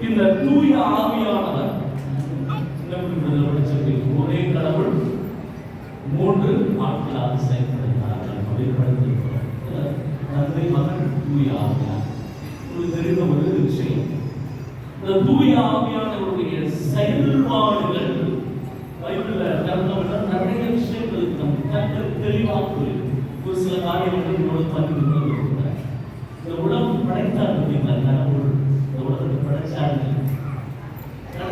இந்த தூய ஆவியானவர் ஒரே கடவுள் மூன்று ஆட்களாக செயல்படுகிறார்கள் அப்படின்னு தந்தை மகன் தூய ஆவியானவர். உங்களுக்கு தெரிந்த ஒரு விஷயம், இந்த தூய ஆவியானவருடைய செயல்பாடுகள் பைபிள்ல திறந்தவர்கள் நிறைய விஷயங்கள் நமக்கு தெளிவாக ஒரு சில காரியங்கள் பகிர்ந்து இந்த உலகம் படைத்தார் கடவுள் இந்த உலகத்தை படைச்சார்கள்.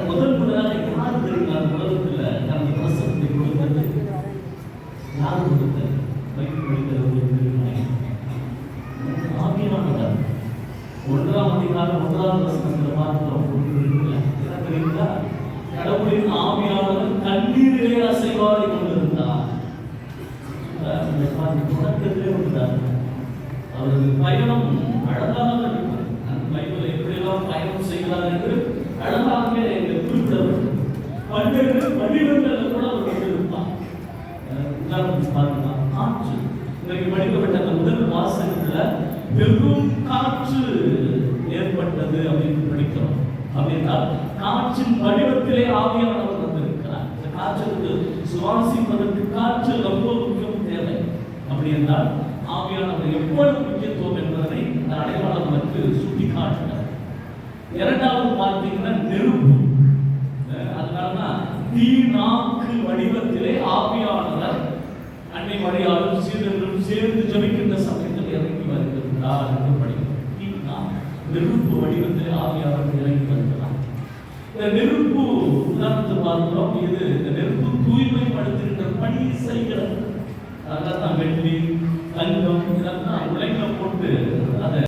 முதல் முதலாக யார் தெரியுமா உலகத்துல தனது பிரசனத்தை கொடுத்தது? யார் கொடுத்தது? பைபிள் படிக்கிறவர்களுக்கு ஆவியானவர். 1ஆம் அதிகாரம் 1ஆம் வசனத்துல பார்க்கிறோம். என்ன தெரியுங்களா? கடவுளின் ஆவியானவர் கண்ணீரிலே அசைவாடி கொண்டிருந்தார். தொடக்கத்திலே இருந்தார். அவரது பயணம் அழகாக இருக்கும். அந்த பைபிளை எப்படியெல்லாம் பயணம் செய்கிறார் என்று அழகாக குறிப்பிடப்படும். பல்வேறு வடிவங்களில் கூட அவர் கொண்டிருப்பார். உதாரணத்துக்கு பார்க்கலாம், காற்று. இன்றைக்கு படிக்கப்பட்ட அந்த முதல் வாசகத்துல பெரும் காற்று ஏற்பட்டது அப்படின்னு படிக்கிறோம். அப்படின்னால் காற்றின் வடிவத்திலே ஆவியானவர் வந்திருக்கிறார். இந்த காற்றுக்கு சுவாசிப்பதற்கு காற்று ரொம்ப முக்கியம் தேவை. அப்படி என்றால் ஆவியானவர் எவ்வளவு முக்கியத்துவம் என்பதனை இந்த அடையாளம் நமக்கு சுட்டி காட்டுகிறார். இரண்டாவது பார்த்தீங்கன்னா நெருப்பு. அதனாலதான் தீநாக்கு வடிவத்திலே ஆவியானவர் அன்னை மரியாளும் சீடர்களும் சேர்ந்து ஜபிக்கின்ற சமயத்தில் இறங்கி வருகிறார் என்று படிக்கிறோம். நெருப்பு வடிவத்திலே ஆவியானவர் இறங்கி வருகிறார். இந்த நெருப்பு உதாரணத்தை பார்க்கிறோம். இது இந்த நெருப்பு தூய்மைப்படுத்துகின்ற பணி செய்கிறது. அதனால தான் வெள்ளி, தங்கம் இதெல்லாம் உலகில போட்டு அதை